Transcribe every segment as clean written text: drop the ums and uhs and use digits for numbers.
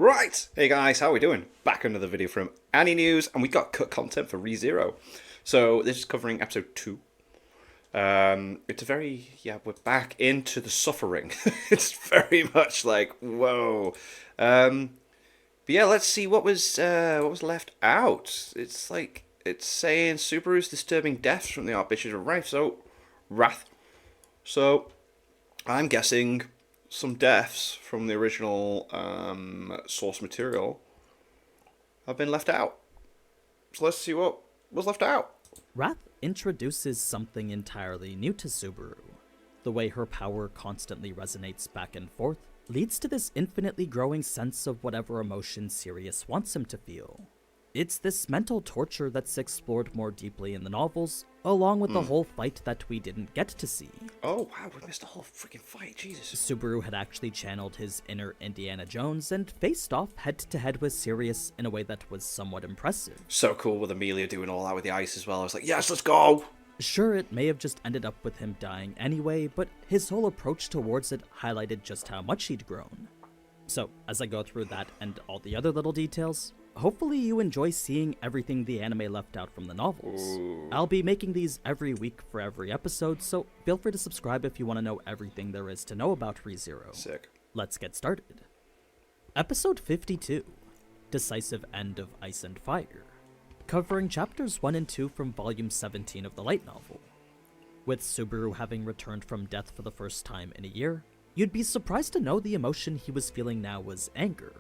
Right, hey guys, how are we doing? Back another video from Annie News, and we got cut content for ReZero. So this is covering episode 2. It's a very, we're back into the suffering. It's very much like, whoa. But yeah, let's see what was left out. It's like, it's saying Subaru's disturbing deaths from the Archbishop of Wrath. So, I'm guessing some deaths from the original source material have been left out. So let's see what was left out. Wrath introduces something entirely new to Subaru. The way her power constantly resonates back and forth leads to this infinitely growing sense of whatever emotion Sirius wants him to feel. It's this mental torture that's explored more deeply in the novels, along with the whole fight that we didn't get to see. Oh wow, we missed a whole freaking fight, Jesus. Subaru had actually channeled his inner Indiana Jones and faced off head-to-head with Sirius in a way that was somewhat impressive. So cool with Amelia doing all that with the ice as well. I was like, yes, let's go! Sure, it may have just ended up with him dying anyway, but his whole approach towards it highlighted just how much he'd grown. So, as I go through that and all the other little details, hopefully you enjoy seeing everything the anime left out from the novels. Ooh. I'll be making these every week for every episode, so feel free to subscribe if you want to know everything there is to know about ReZero. Sick. Let's get started. Episode 52, Decisive End of Ice and Fire, covering chapters 1 and 2 from volume 17 of the light novel. With Subaru having returned from death for the first time in a year, you'd be surprised to know the emotion he was feeling now was anger.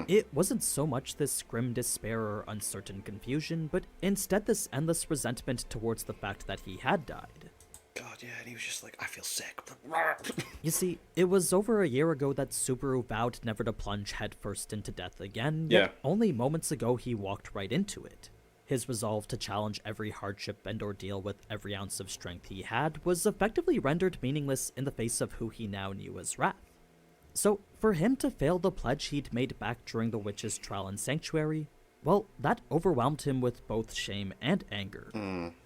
It wasn't so much this grim despair or uncertain confusion, but instead this endless resentment towards the fact that he had died. God, yeah, and he was just like, I feel sick. You see, it was over a year ago that Subaru vowed never to plunge headfirst into death again, yet only moments ago he walked right into it. His resolve to challenge every hardship and ordeal with every ounce of strength he had was effectively rendered meaningless in the face of who he now knew as Wrath. So, for him to fail the pledge he'd made back during the witch's trial in Sanctuary, well, that overwhelmed him with both shame and anger.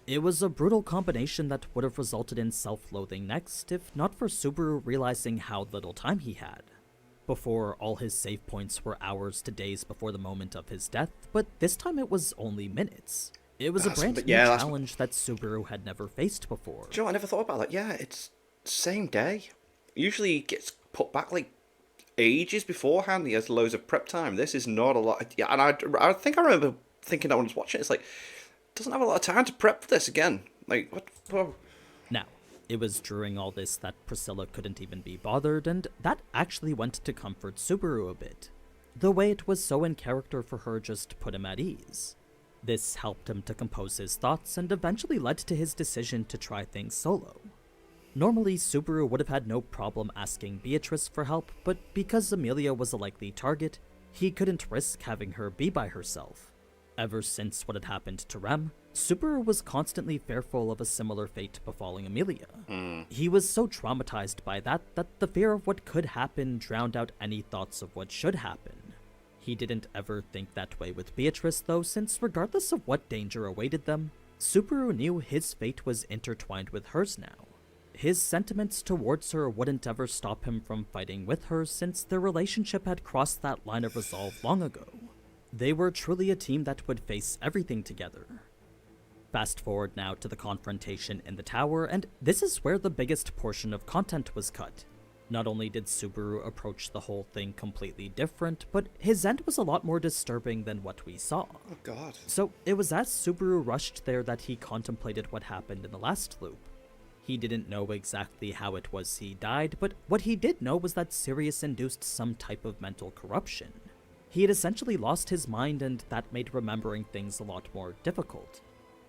It was a brutal combination that would have resulted in self-loathing next, if not for Subaru realizing how little time he had. Before, all his save points were hours to days before the moment of his death, but this time it was only minutes. It was a brand new challenge that Subaru had never faced before. Do you know what? I never thought about that. Yeah, it's same day. Usually it gets put back like ages beforehand. He has loads of prep time. This is not a lot. Yeah, and I think I remember thinking that when I was watching it, it's like, doesn't have a lot of time to prep for this again. Like, what? Whoa. Now, it was during all this that Priscilla couldn't even be bothered, and that actually went to comfort Subaru a bit. The way it was so in character for her just put him at ease. This helped him to compose his thoughts and eventually led to his decision to try things solo. Normally, Subaru would have had no problem asking Beatrice for help, but because Amelia was a likely target, he couldn't risk having her be by herself. Ever since what had happened to Rem, Subaru was constantly fearful of a similar fate befalling Amelia. He was so traumatized by that the fear of what could happen drowned out any thoughts of what should happen. He didn't ever think that way with Beatrice though, since regardless of what danger awaited them, Subaru knew his fate was intertwined with hers now. His sentiments towards her wouldn't ever stop him from fighting with her, since their relationship had crossed that line of resolve long ago. They were truly a team that would face everything together. Fast forward now to the confrontation in the tower, and this is where the biggest portion of content was cut. Not only did Subaru approach the whole thing completely different, but his end was a lot more disturbing than what we saw. Oh god. So it was as Subaru rushed there that he contemplated what happened in the last loop. He didn't know exactly how it was he died, but what he did know was that Sirius induced some type of mental corruption. He had essentially lost his mind, and that made remembering things a lot more difficult.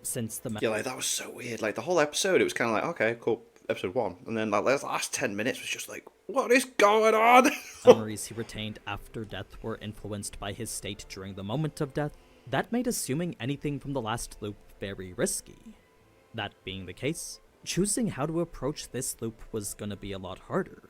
Since the Yeah, like, that was so weird. Like, the whole episode, it was kind of like, okay, cool, episode 1. And then, like, the last 10 minutes was just like, what is going on? Memories he retained after death were influenced by his state during the moment of death. That made assuming anything from the last loop very risky. That being the case, choosing how to approach this loop was gonna be a lot harder.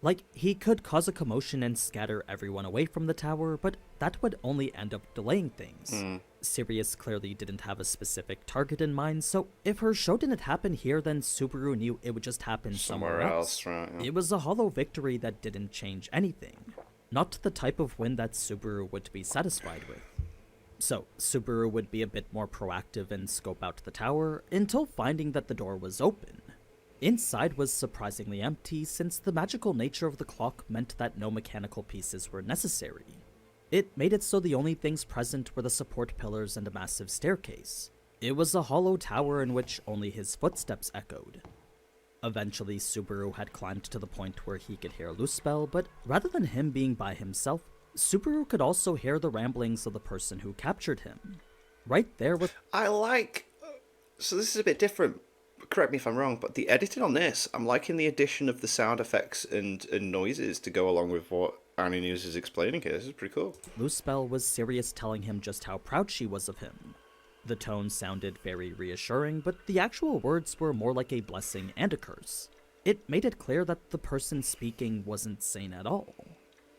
Like, he could cause a commotion and scatter everyone away from the tower, but that would only end up delaying things. Sirius clearly didn't have a specific target in mind, so if her show didn't happen here, then Subaru knew it would just happen somewhere else. Right? Yeah. It was a hollow victory that didn't change anything. Not the type of win that Subaru would be satisfied with. So, Subaru would be a bit more proactive and scope out the tower, until finding that the door was open. Inside was surprisingly empty, since the magical nature of the clock meant that no mechanical pieces were necessary. It made it so the only things present were the support pillars and a massive staircase. It was a hollow tower in which only his footsteps echoed. Eventually, Subaru had climbed to the point where he could hear Luzbel, but rather than him being by himself, Subaru could also hear the ramblings of the person who captured him. Right there with... So this is a bit different. Correct me if I'm wrong, but the editing on this, I'm liking the addition of the sound effects and noises to go along with what Annie News is explaining here. This is pretty cool. Luzbel was Sirius telling him just how proud she was of him. The tone sounded very reassuring, but the actual words were more like a blessing and a curse. It made it clear that the person speaking wasn't sane at all.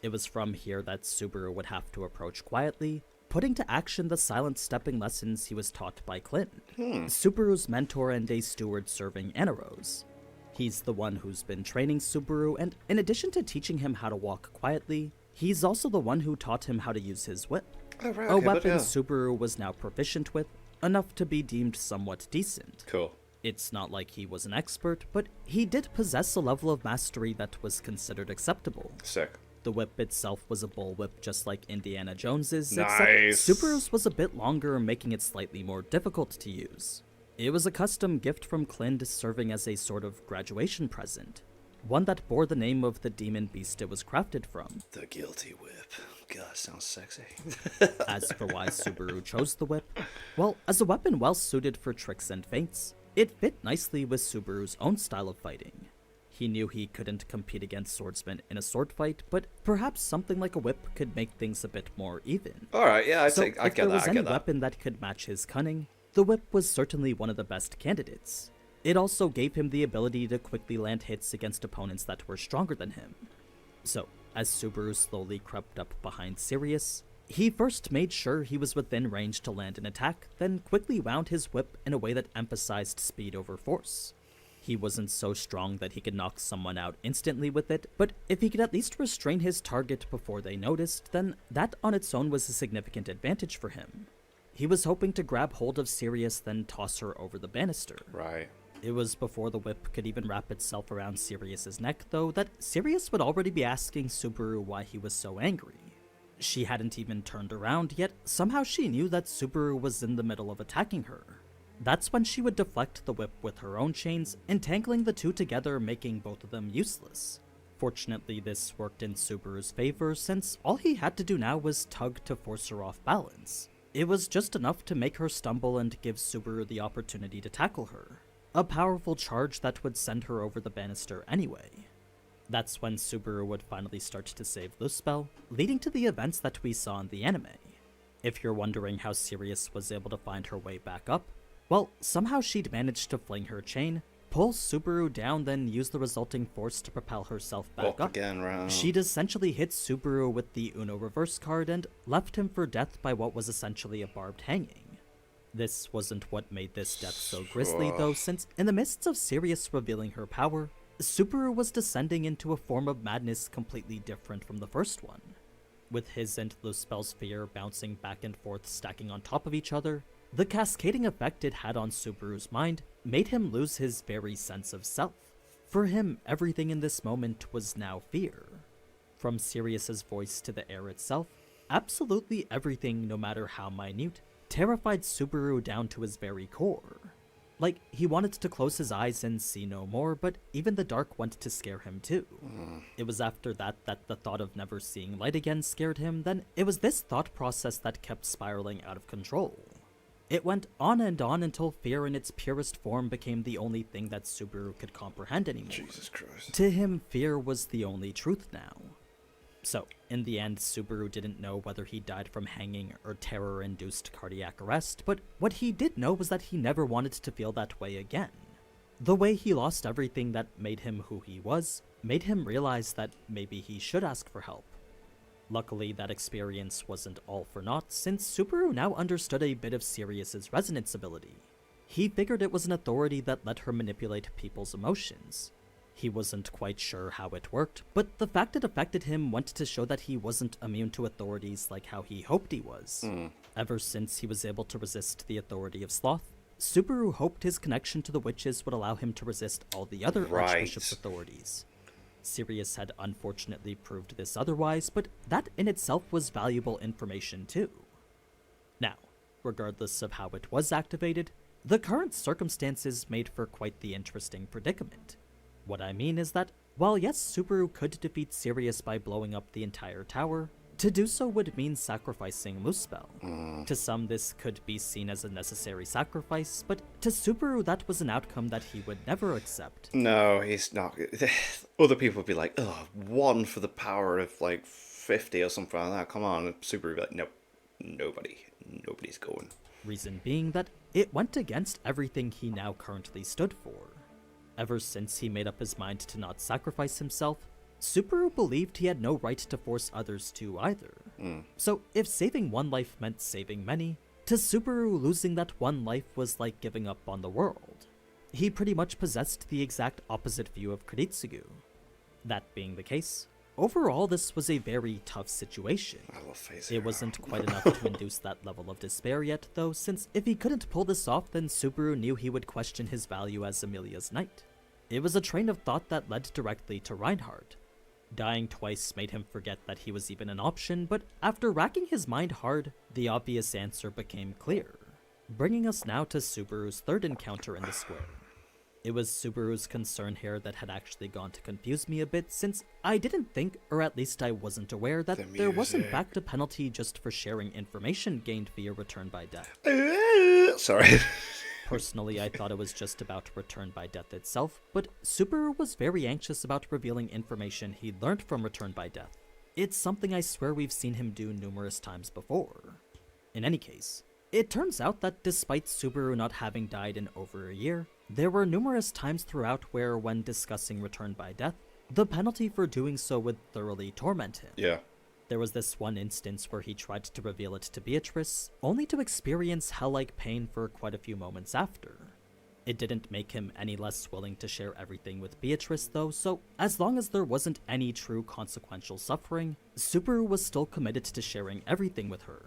It was from here that Subaru would have to approach quietly, putting to action the silent stepping lessons he was taught by Clint, Subaru's mentor and a steward serving Anaros. He's the one who's been training Subaru, and in addition to teaching him how to walk quietly, he's also the one who taught him how to use his whip. Oh, right, a weapon Subaru was now proficient with, enough to be deemed somewhat decent. Cool. It's not like he was an expert, but he did possess a level of mastery that was considered acceptable. Sick. The whip itself was a bullwhip just like Indiana Jones's, Nice. except Subaru's was a bit longer, making it slightly more difficult to use. It was a custom gift from Clind, serving as a sort of graduation present, one that bore the name of the demon beast it was crafted from. The guilty whip. God, sounds sexy. As for why Subaru chose the whip, well, as a weapon well suited for tricks and feints, it fit nicely with Subaru's own style of fighting. He knew he couldn't compete against swordsmen in a sword fight, but perhaps something like a whip could make things a bit more even. Alright, yeah, I If get that, there was I any get that. weapon that could match his cunning, the whip was certainly one of the best candidates. It also gave him the ability to quickly land hits against opponents that were stronger than him. So, as Subaru slowly crept up behind Sirius, he first made sure he was within range to land an attack, then quickly wound his whip in a way that emphasized speed over force. He wasn't so strong that he could knock someone out instantly with it, but if he could at least restrain his target before they noticed, then that on its own was a significant advantage for him. He was hoping to grab hold of Sirius, then toss her over the banister. Right. It was before the whip could even wrap itself around Sirius's neck, though, that Sirius would already be asking Subaru why he was so angry. She hadn't even turned around, yet somehow she knew that Subaru was in the middle of attacking her. That's when she would deflect the whip with her own chains, entangling the two together, making both of them useless. Fortunately, this worked in Subaru's favor, since all he had to do now was tug to force her off balance. It was just enough to make her stumble and give Subaru the opportunity to tackle her. A powerful charge that would send her over the banister anyway. That's when Subaru would finally start to save Luzbel, leading to the events that we saw in the anime. If you're wondering how Sirius was able to find her way back up, well, somehow she'd managed to fling her chain, pull Subaru down, then use the resulting force to propel herself back up. Again, right. She'd essentially hit Subaru with the Uno reverse card and left him for death by what was essentially a barbed hanging. This wasn't what made this death so grisly, though, since in the midst of Sirius revealing her power, Subaru was descending into a form of madness completely different from the first one. With his and Luzbel's fear bouncing back and forth, stacking on top of each other, the cascading effect it had on Subaru's mind made him lose his very sense of self. For him, everything in this moment was now fear. From Sirius's voice to the air itself, absolutely everything, no matter how minute, terrified Subaru down to his very core. Like, he wanted to close his eyes and see no more, but even the dark went to scare him too. It was after that the thought of never seeing light again scared him, then it was this thought process that kept spiraling out of control. It went on and on until fear in its purest form became the only thing that Subaru could comprehend anymore. Jesus Christ. To him, fear was the only truth now. So, in the end, Subaru didn't know whether he died from hanging or terror-induced cardiac arrest, but what he did know was that he never wanted to feel that way again. The way he lost everything that made him who he was, made him realize that maybe he should ask for help. Luckily, that experience wasn't all for naught, since Subaru now understood a bit of Sirius's resonance ability. He figured it was an authority that let her manipulate people's emotions. He wasn't quite sure how it worked, but the fact it affected him went to show that he wasn't immune to authorities like how he hoped he was. Ever since he was able to resist the authority of Sloth, Subaru hoped his connection to the witches would allow him to resist all the other Archbishop's authorities. Sirius had unfortunately proved this otherwise, but that in itself was valuable information too. Now, regardless of how it was activated, the current circumstances made for quite the interesting predicament. What I mean is that, while yes, Subaru could defeat Sirius by blowing up the entire tower, to do so would mean sacrificing Muspel. To some, this could be seen as a necessary sacrifice, but to Subaru, that was an outcome that he would never accept. No, he's not. Other people would be like, oh, 1 for the power of, like, 50 or something like that. Come on. And Subaru would be like, nope, nobody's going. Reason being that it went against everything he now currently stood for. Ever since he made up his mind to not sacrifice himself, Subaru believed he had no right to force others to either. So if saving one life meant saving many, to Subaru losing that one life was like giving up on the world. He pretty much possessed the exact opposite view of Kuritsugu. That being the case, overall this was a very tough situation. I love Phase It wasn't quite enough to induce that level of despair yet though, since if he couldn't pull this off, then Subaru knew he would question his value as Amelia's knight. It was a train of thought that led directly to Reinhardt. Dying twice made him forget that he was even an option, but after racking his mind hard, the obvious answer became clear, bringing us now to Subaru's third encounter in the square. It was Subaru's concern here that had actually gone to confuse me a bit, since I didn't think, or at least I wasn't aware, that there was in fact a penalty just for sharing information gained via return by death. Sorry. Personally, I thought it was just about return by death itself, but Subaru was very anxious about revealing information he'd learned from return by death. It's something I swear we've seen him do numerous times before. In any case, it turns out that despite Subaru not having died in over a year, there were numerous times throughout where, when discussing return by death, the penalty for doing so would thoroughly torment him. Yeah. There was this one instance where he tried to reveal it to Beatrice, only to experience hell-like pain for quite a few moments after. It didn't make him any less willing to share everything with Beatrice though, so as long as there wasn't any true consequential suffering, Subaru was still committed to sharing everything with her.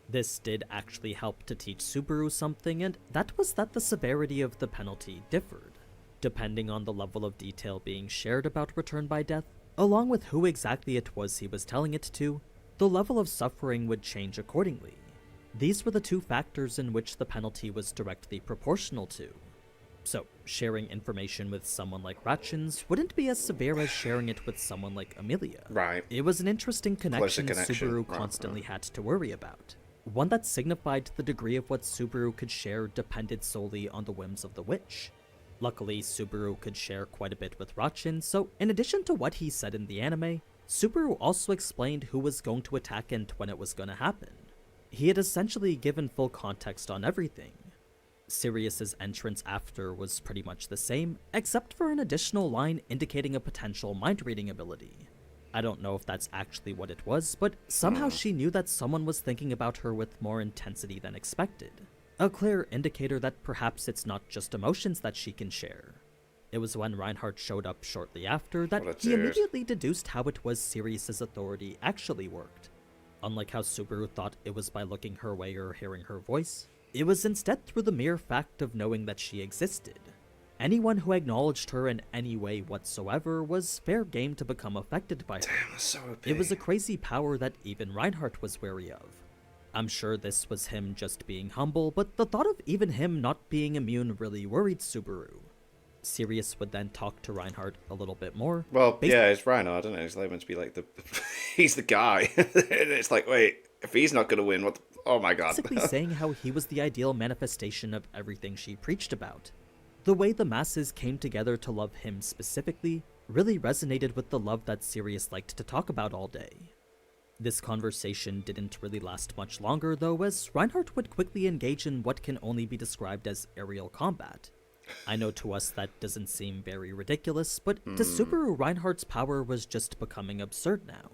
This did actually help to teach Subaru something, and that was that the severity of the penalty differed, depending on the level of detail being shared about return by death. Along with who exactly it was he was telling it to, the level of suffering would change accordingly. These were the two factors in which the penalty was directly proportional to. So, sharing information with someone like Ratchins wouldn't be as severe as sharing it with someone like Amelia. Right. It was an interesting connection Subaru Right, constantly had to worry about. One that signified the degree of what Subaru could share depended solely on the whims of the witch. Luckily, Subaru could share quite a bit with Ratchin, so in addition to what he said in the anime, Subaru also explained who was going to attack and when it was going to happen. He had essentially given full context on everything. Sirius's entrance after was pretty much the same, except for an additional line indicating a potential mind-reading ability. I don't know if that's actually what it was, but somehow she knew that someone was thinking about her with more intensity than expected. A clear indicator that perhaps it's not just emotions that she can share. It was when Reinhardt showed up shortly after that he immediately deduced how it was Sirius's authority actually worked. Unlike how Subaru thought it was by looking her way or hearing her voice, it was instead through the mere fact of knowing that she existed. Anyone who acknowledged her in any way whatsoever was fair game to become affected by her. Damn, that's so OP. It was a crazy power that even Reinhardt was wary of. I'm sure this was him just being humble, but the thought of even him not being immune really worried Subaru. Sirius would then talk to Reinhardt a little bit more. Well, yeah, it's Reinhardt, isn't it? He's like meant to be like the... he's the guy. And it's like, wait, if he's not going to win, what the... Oh my god. Basically saying how he was the ideal manifestation of everything she preached about. The way the masses came together to love him specifically really resonated with the love that Sirius liked to talk about all day. This conversation didn't really last much longer though, as Reinhardt would quickly engage in what can only be described as aerial combat. I know to us that doesn't seem very ridiculous, but to Subaru, Reinhardt's power was just becoming absurd now.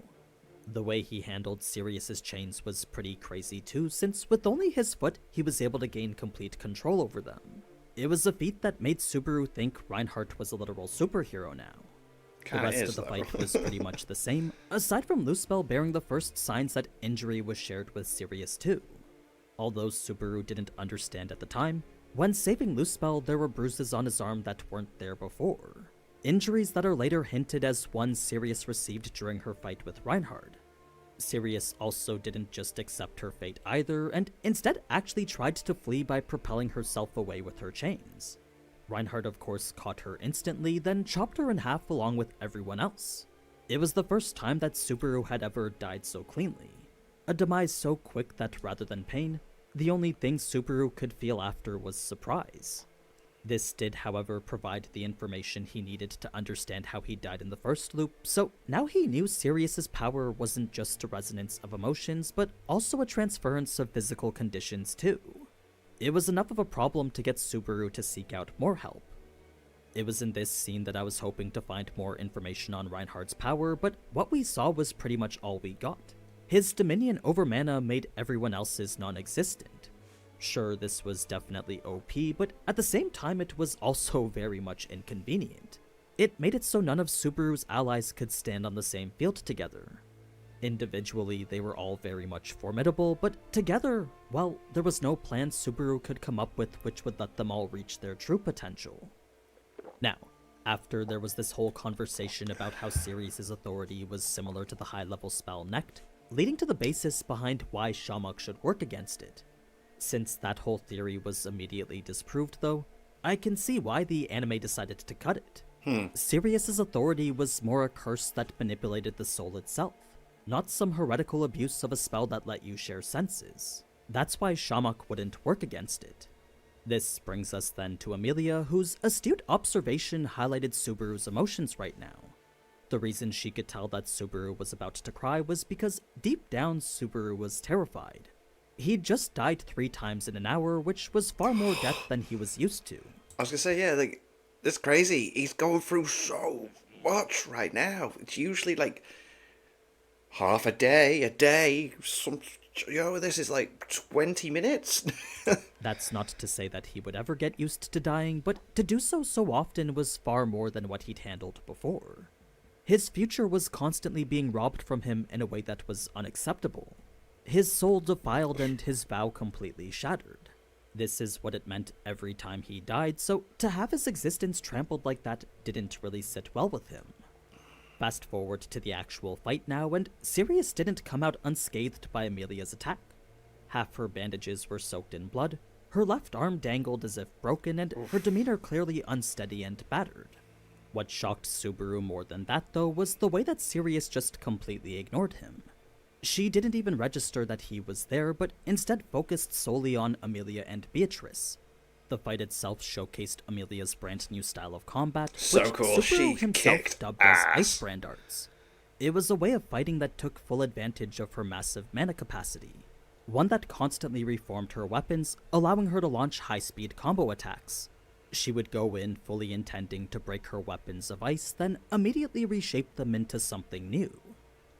The way he handled Sirius's chains was pretty crazy too, since with only his foot, he was able to gain complete control over them. It was a feat that made Subaru think Reinhardt was a literal superhero now. The Kinda rest is, of the though. fight was pretty much the same, aside from Luzbel bearing the first signs that injury was shared with Sirius too. Although Subaru didn't understand at the time, when saving Luzbel there were bruises on his arm that weren't there before. Injuries that are later hinted as one Sirius received during her fight with Reinhardt. Sirius also didn't just accept her fate either, and instead actually tried to flee by propelling herself away with her chains. Reinhardt of course caught her instantly, then chopped her in half along with everyone else. It was the first time that Subaru had ever died so cleanly. A demise so quick that rather than pain, the only thing Subaru could feel after was surprise. This did, however, provide the information he needed to understand how he died in the first loop, so now he knew Sirius's power wasn't just a resonance of emotions, but also a transference of physical conditions too. It was enough of a problem to get Subaru to seek out more help. It was in this scene that I was hoping to find more information on Reinhardt's power, but what we saw was pretty much all we got. His dominion over mana made everyone else's non-existent. Sure, this was definitely OP, but at the same time it was also very much inconvenient. It made it so none of Subaru's allies could stand on the same field together. Individually, they were all very much formidable, but together, well, there was no plan Subaru could come up with which would let them all reach their true potential. Now, after there was this whole conversation about how Sirius's authority was similar to the high-level spell Nect, leading to the basis behind why Shamok should work against it. Since that whole theory was immediately disproved though, I can see why the anime decided to cut it. Sirius's authority was more a curse that manipulated the soul itself, not some heretical abuse of a spell that let you share senses. That's why Shamok wouldn't work against it. This brings us then to Amelia, whose astute observation highlighted Subaru's emotions right now. The reason she could tell that Subaru was about to cry was because deep down Subaru was terrified. He'd just died 3 times in an hour, which was far more death than he was used to. I was gonna say, yeah, like, it's crazy. He's going through so much right now. It's usually like half a day, this is like 20 minutes. That's not to say that he would ever get used to dying, but to do so often was far more than what he'd handled before. His future was constantly being robbed from him in a way that was unacceptable. His soul defiled and his vow completely shattered. This is what it meant every time he died, so to have his existence trampled like that didn't really sit well with him. Fast forward to the actual fight now, and Sirius didn't come out unscathed by Amelia's attack. Half her bandages were soaked in blood, her left arm dangled as if broken, and her demeanor clearly unsteady and battered. What shocked Subaru more than that, though, was the way that Sirius just completely ignored him. She didn't even register that he was there, but instead focused solely on Amelia and Beatrice. The fight itself showcased Amelia's brand new style of combat, So which cool. Subaru She himself kicked dubbed as ass. Ice Brand Arts. It was a way of fighting that took full advantage of her massive mana capacity, one that constantly reformed her weapons, allowing her to launch high-speed combo attacks. She would go in fully intending to break her weapons of ice, then immediately reshape them into something new.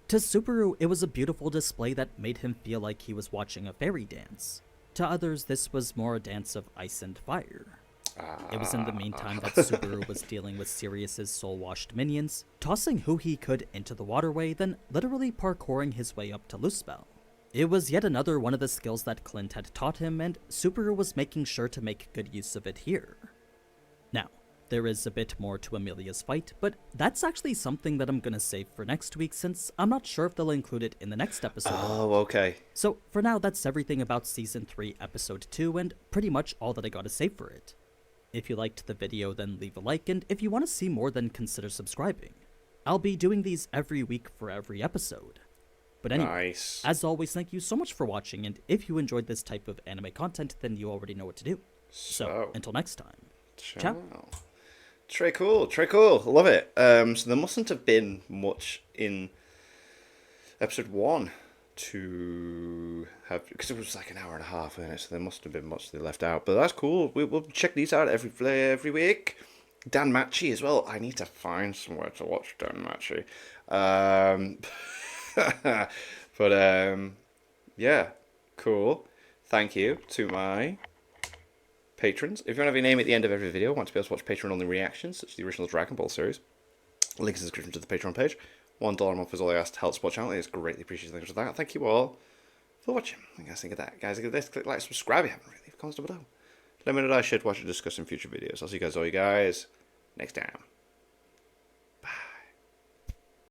To Subaru, it was a beautiful display that made him feel like he was watching a fairy dance. To others, this was more a dance of ice and fire. It was in the meantime that Subaru was dealing with Sirius's soul-washed minions, tossing who he could into the waterway, then literally parkouring his way up to Luzbel. It was yet another one of the skills that Clint had taught him, and Subaru was making sure to make good use of it here. Now, there is a bit more to Amelia's fight, but that's actually something that I'm gonna save for next week since I'm not sure if they'll include it in the next episode. Oh, okay. So for now, that's everything about Season 3, Episode 2, and pretty much all that I gotta say for it. If you liked the video, then leave a like, and if you want to see more, then consider subscribing. I'll be doing these every week for every episode. But anyway, Nice. as always, thank you so much for watching, and if you enjoyed this type of anime content, then you already know what to do. So until next time, ciao. Très cool. Love it. So there mustn't have been much in episode 1 to have, because it was like an hour and a half in it, so there must have been much they left out. But that's cool. We'll check these out every week. Dan Machi as well. I need to find somewhere to watch Dan Machi. But yeah, cool. Thank you to my patrons. If you want to have your name at the end of every video, want to be able to watch Patreon-only reactions, such as the original Dragon Ball series, link in the description to the Patreon page. $1 a month is all I ask to help support the channel. It's greatly appreciated. Thanks for that. Thank you all for watching. What do you guys think of that? Guys, look at this. Click like, subscribe if you haven't really. Leave comments down below. Let me know what I should watch or discuss in future videos. I'll see you guys next time.